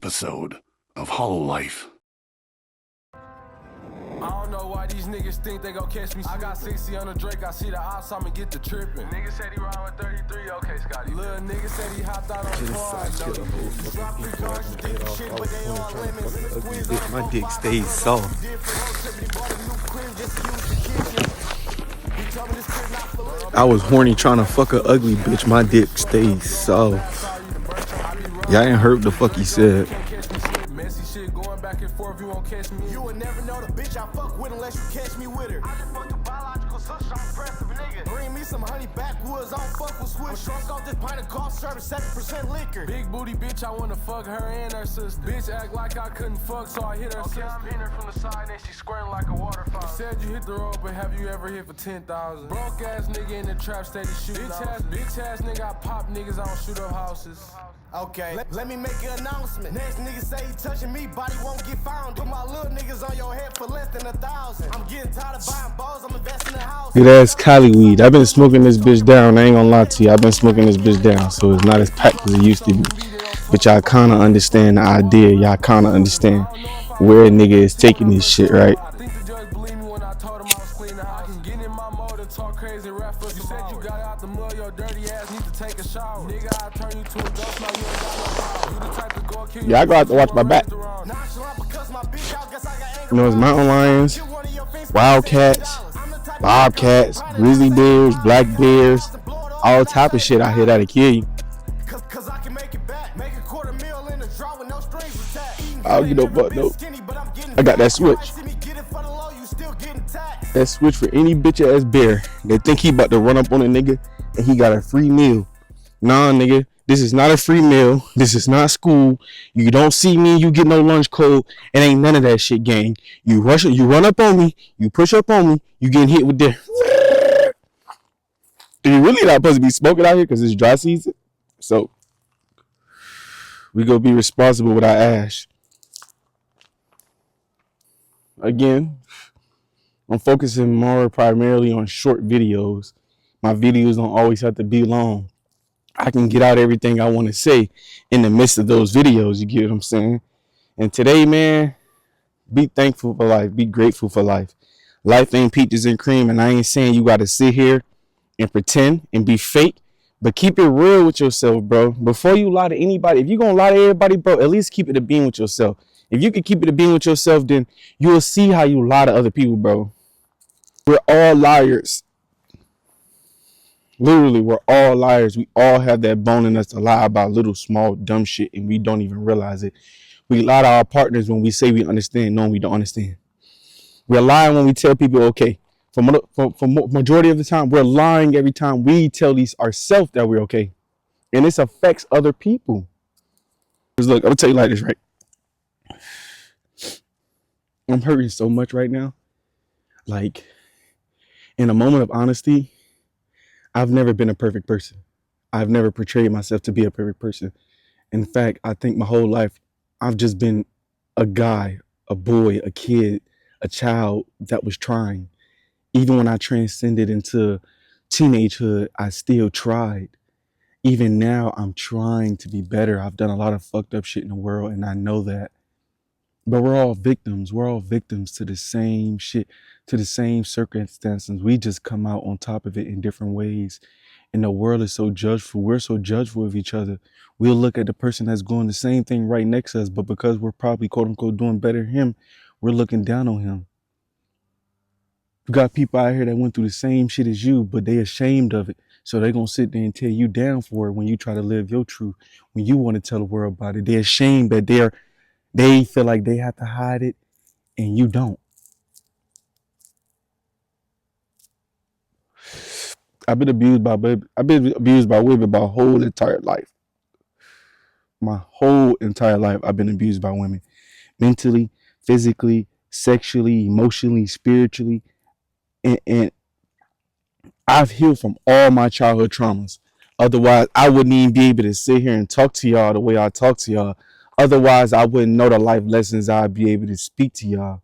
episode of Hollow Life. I don't know why these niggas think they gon' catch me. I got 60 on the Drake, I see the ops, I'ma get the trippin'. Nigga said he ride with 33, okay, Scotty. Little nigga said he hopped out on the car. Drop 3 cars, you think you shit, but they all lemons. My dick stays soft. I was horny trying to fuck a ugly bitch. My dick stays soft. Y'all ain't heard the fuck he said. Back and forth, you won't catch me. You would never know the bitch I fuck with unless you catch me with her. I just fucked a biological sister, I'm impressive nigga. Bring me some honey backwoods, I don't fuck with switch. I'm drunk off this pint of cough service, 7% liquor. Big booty bitch, I wanna fuck her and her sister. Bitch act like I couldn't fuck, so I hit her sister. I'm hitting her from the side and she squirting like a waterfall. You said you hit the road, but have you ever hit for 10,000? Broke ass nigga in the trap, steady shooting. Bitch ass nigga, I pop niggas, I don't shoot up houses. Okay, let me make an announcement. Next nigga say he touching me, body won't get found. Put my little niggas on your head for less than 1,000. I'm getting tired of buying balls, I'm investing in a house. Good ass Cali weed. I've been smoking this bitch down. I ain't gonna lie to you. I've been smoking this bitch down, so it's not as packed as it used to be. But y'all kinda understand the idea. Y'all kinda understand where a nigga is taking this shit, right? I think the judge believed me when I told him I was clean. I can get in my mode and talk crazy rap for you. Said you got out the mud, your dirty ass need to take a shower. Nigga, I turn you to a ghost, now you ain't got no power. You the type to go kill. Yeah, I go out to watch my back. You know, it's mountain lions, wildcats, bobcats, grizzly bears, black bears, all type of shit out here that'll kill you. I don't get no fuck, no. I got that switch. That switch for any bitch ass bear that think he about to run up on a nigga and he got a free meal. Nah, nigga, this is not a free meal. This is not school. You don't see me, you get no lunch code. It ain't none of that shit, gang. You run up on me, you push up on me, you getting hit with the. You really not supposed to be smoking out here because it's dry season. So we gonna be responsible with our ash. Again, I'm focusing more primarily on short videos. My videos don't always have to be long. I can get out everything I want to say in the midst of those videos. You get what I'm saying? And today, man, be thankful for life. Be grateful for life. Life ain't peaches and cream. And I ain't saying you got to sit here and pretend and be fake. But keep it real with yourself, bro. Before you lie to anybody, if you're going to lie to everybody, bro, at least keep it a being with yourself. If you can keep it a being with yourself, then you'll see how you lie to other people, bro. We're all liars. Literally, we're all liars. We all have that bone in us to lie about little, small, dumb shit, and we don't even realize it. We lie to our partners when we say we understand, knowing we don't understand. We're lying when we tell people, okay. For majority of the time, we're lying every time we tell ourselves that we're okay. And this affects other people. Because look, I'm going to tell you like this, right? I'm hurting so much right now. Like, in a moment of honesty, I've never been a perfect person. I've never portrayed myself to be a perfect person. In fact, I think my whole life, I've just been a guy, a boy, a kid, a child that was trying. Even when I transcended into teenagehood, I still tried. Even now, I'm trying to be better. I've done a lot of fucked up shit in the world, and I know that. But we're all victims. We're all victims to the same shit, to the same circumstances. We just come out on top of it in different ways. And the world is so judgeful. We're so judgeful of each other. We'll look at the person that's doing the same thing right next to us, but because we're probably, quote unquote, doing better than him, we're looking down on him. You got people out here that went through the same shit as you, but they ashamed of it. So they're going to sit there and tear you down for it when you try to live your truth. When you want to tell the world about it, they're ashamed that they feel like they have to hide it, and you don't. I've been abused by women my whole entire life. My whole entire life, I've been abused by women. Mentally, physically, sexually, emotionally, spiritually. And I've healed from all my childhood traumas. Otherwise, I wouldn't even be able to sit here and talk to y'all the way I talk to y'all. Otherwise, I wouldn't know the life lessons I'd be able to speak to y'all.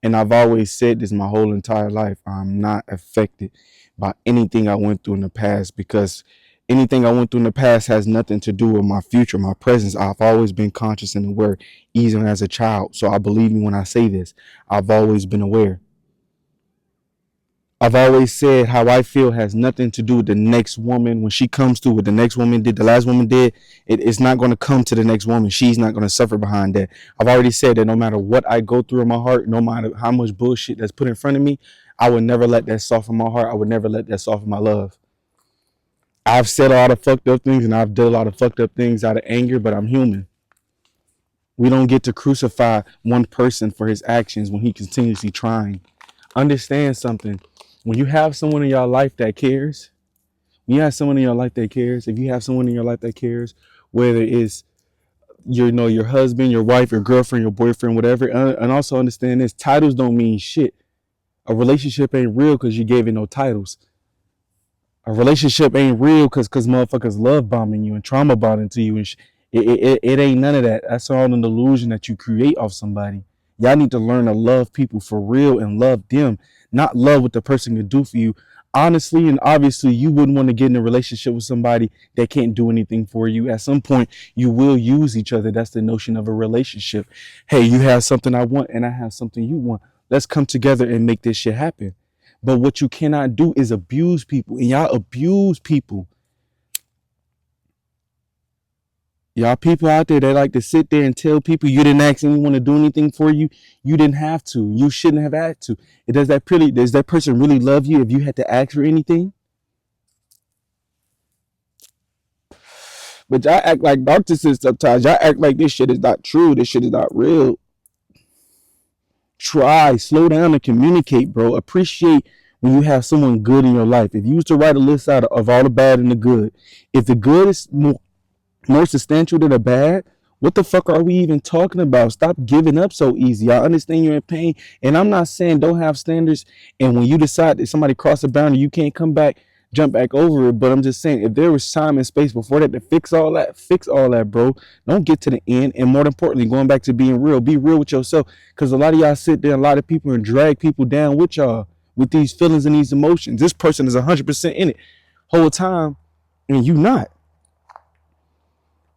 And I've always said this my whole entire life. I'm not affected by anything I went through in the past because Anything I went through in the past has nothing to do with my future, my presence. I've always been conscious and aware, even as a child. So I believe me when I say this. I've always been aware. I've always said how I feel has nothing to do with the next woman. When she comes to what the next woman did, the last woman did, it's not going to come to the next woman. She's not going to suffer behind that. I've already said that no matter what I go through in my heart, no matter how much bullshit that's put in front of me, I would never let that soften my heart. I would never let that soften my love. I've said a lot of fucked up things and I've done a lot of fucked up things out of anger, but I'm human. We don't get to crucify one person for his actions when he continuously trying. Understand something. When you have someone in your life that cares, if you have someone in your life that cares, whether it's your husband, your wife, your girlfriend, your boyfriend, whatever, and also understand this, titles don't mean shit. A relationship ain't real because you gave it no titles. A relationship ain't real because motherfuckers love bombing you and trauma bonding to you and it ain't none of that. That's all an illusion that you create off somebody. Y'all need to learn to love people for real and love them, not love what the person can do for you. Honestly and obviously, you wouldn't want to get in a relationship with somebody that can't do anything for you. At some point, you will use each other. That's the notion of a relationship. Hey, you have something I want and I have something you want. Let's come together and make this shit happen. But what you cannot do is abuse people. And y'all abuse people. Y'all people out there that like to sit there and tell people you didn't ask anyone to do anything for you. You didn't have to. You shouldn't have had to. Does that person really love you if you had to ask for anything? But y'all act like narcissists sometimes. Y'all act like this shit is not true. This shit is not real. Try, slow down and communicate, bro. Appreciate when you have someone good in your life. If you used to write a list out of all the bad and the good, if the good is more substantial than the bad, what the fuck are we even talking about? Stop giving up so easy. I understand you're in pain, and I'm not saying don't have standards, and when you decide that somebody crossed a boundary, you can't jump back over it. But I'm just saying, if there was time and space before that to fix all that, bro. Don't get to the end. And more importantly, going back to being real, be real with yourself. Because a lot of y'all sit there, a lot of people, and drag people down with y'all, with these feelings and these emotions. This person is 100% in it whole time, and you not.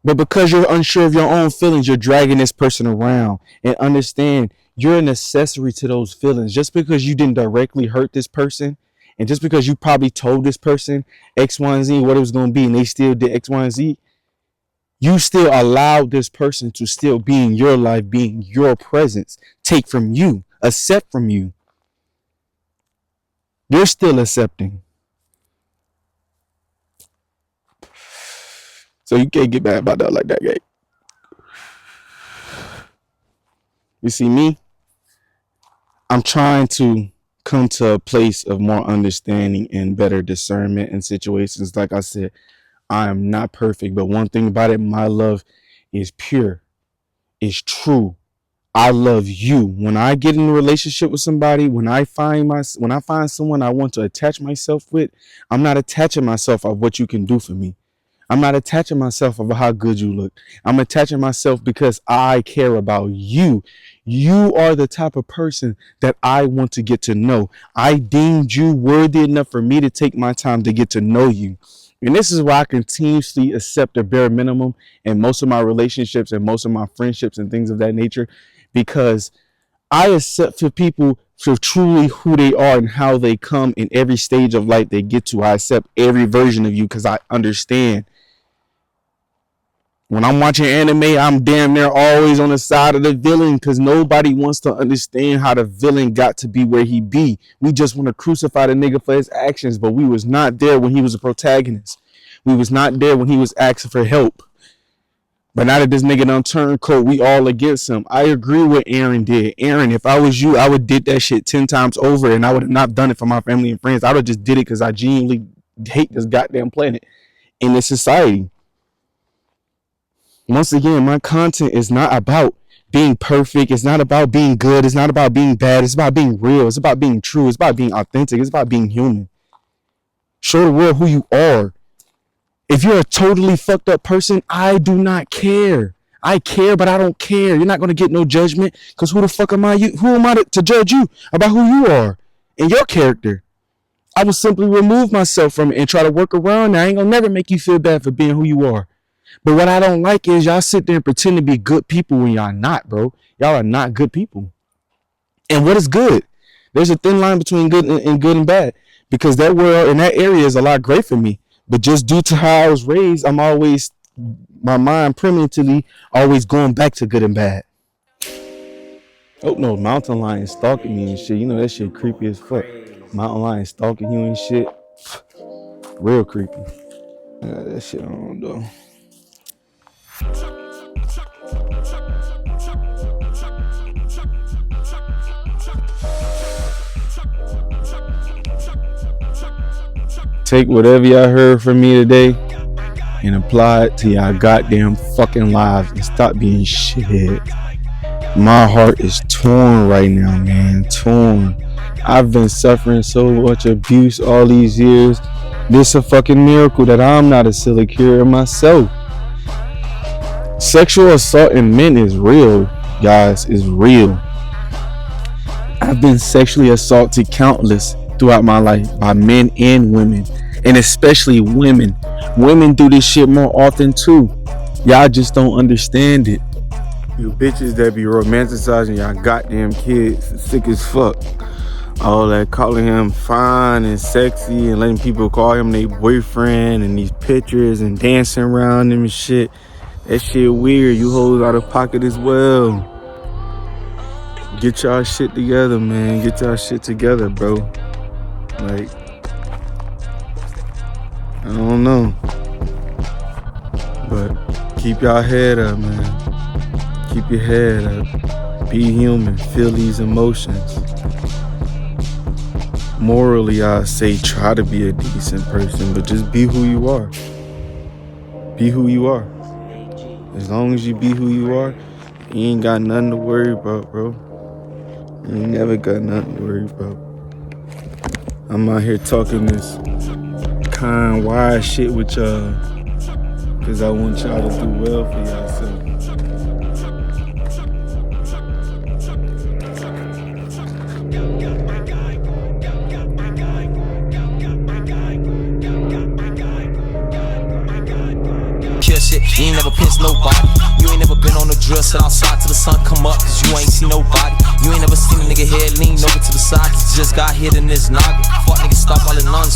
But because you're unsure of your own feelings, you're dragging this person around. And understand, you're an accessory to those feelings. Just because you didn't directly hurt this person, and just because you probably told this person X, Y, and Z what it was going to be, and they still did X, Y, and Z, you still allowed this person to still be in your life, be in your presence, take from you, accept from you. You're still accepting. So you can't get mad about that like that, guy. You see me? I'm trying to come to a place of more understanding and better discernment in situations. Like I said, I am not perfect, but one thing about it, my love is pure, is true. I love you. When I get in a relationship with somebody, when I find someone I want to attach myself with, I'm not attaching myself of what you can do for me. I'm not attaching myself of how good you look. I'm attaching myself because I care about you. You are the type of person that I want to get to know. I deemed you worthy enough for me to take my time to get to know you. And this is why I continuously accept the bare minimum in most of my relationships and most of my friendships and things of that nature, because I accept for people for truly who they are and how they come in every stage of life they get to. I accept every version of you because I understand. When I'm watching anime, I'm damn near always on the side of the villain because nobody wants to understand how the villain got to be where he be. We just want to crucify the nigga for his actions, but we was not there when he was a protagonist. We was not there when he was asking for help. But now that this nigga done turned cold, we all against him. I agree with Aaron did. Aaron, if I was you, I would did that shit 10 times over, and I would have not done it for my family and friends. I would have just did it because I genuinely hate this goddamn planet and this society. Once again, my content is not about being perfect. It's not about being good. It's not about being bad. It's about being real. It's about being true. It's about being authentic. It's about being human. Show the world who you are. If you're a totally fucked up person, I do not care. I care, but I don't care. You're not going to get no judgment because who the fuck am I? Who am I to judge you about who you are and your character? I will simply remove myself from it and try to work around it. I ain't gonna never make you feel bad for being who you are. But what I don't like is y'all sit there and pretend to be good people when y'all not, bro. Y'all are not good people. And what is good? There's a thin line between good and bad, because that world and that area is a lot great for me. But just due to how I was raised, I'm always, my mind primitively always going back to good and bad. Oh no, mountain lion stalking me and shit. You know that shit creepy as fuck. Mountain lion stalking you and shit. Real creepy. Yeah, that shit I don't know. Take whatever y'all heard from me today and apply it to y'all goddamn fucking lives and stop being shithead. My heart is torn right now, man. Torn. I've been suffering so much abuse all these years. This a fucking miracle that I'm not a silly carrier myself. Sexual assault in men is real, guys. Is real. I've been sexually assaulted countless throughout my life by men and women, and especially women. Women do this shit more often too. Y'all just don't understand it. You bitches that be romanticizing y'all goddamn kids, sick as fuck. All that calling him fine and sexy and letting people call him their boyfriend and these pictures and dancing around him and shit. That shit weird. You hoes out of pocket as well. Get y'all shit together, man. Get y'all shit together, bro. Like, I don't know. But keep y'all head up, man. Keep your head up. Be human. Feel these emotions. Morally, I say try to be a decent person, but just be who you are. Be who you are. As long as you be who you are, you ain't got nothing to worry about, bro. You ain't never got nothing to worry about. I'm out here talking this kind, wise shit with y'all, because I want y'all to do well for yourself. Shit. You ain't never pinched nobody. You ain't never been on the drill, sit outside till the sun come up, cause you ain't seen nobody. You ain't never seen a nigga head lean over to the side, cause he just got hit in his noggin. Fuck niggas stop all the nuns.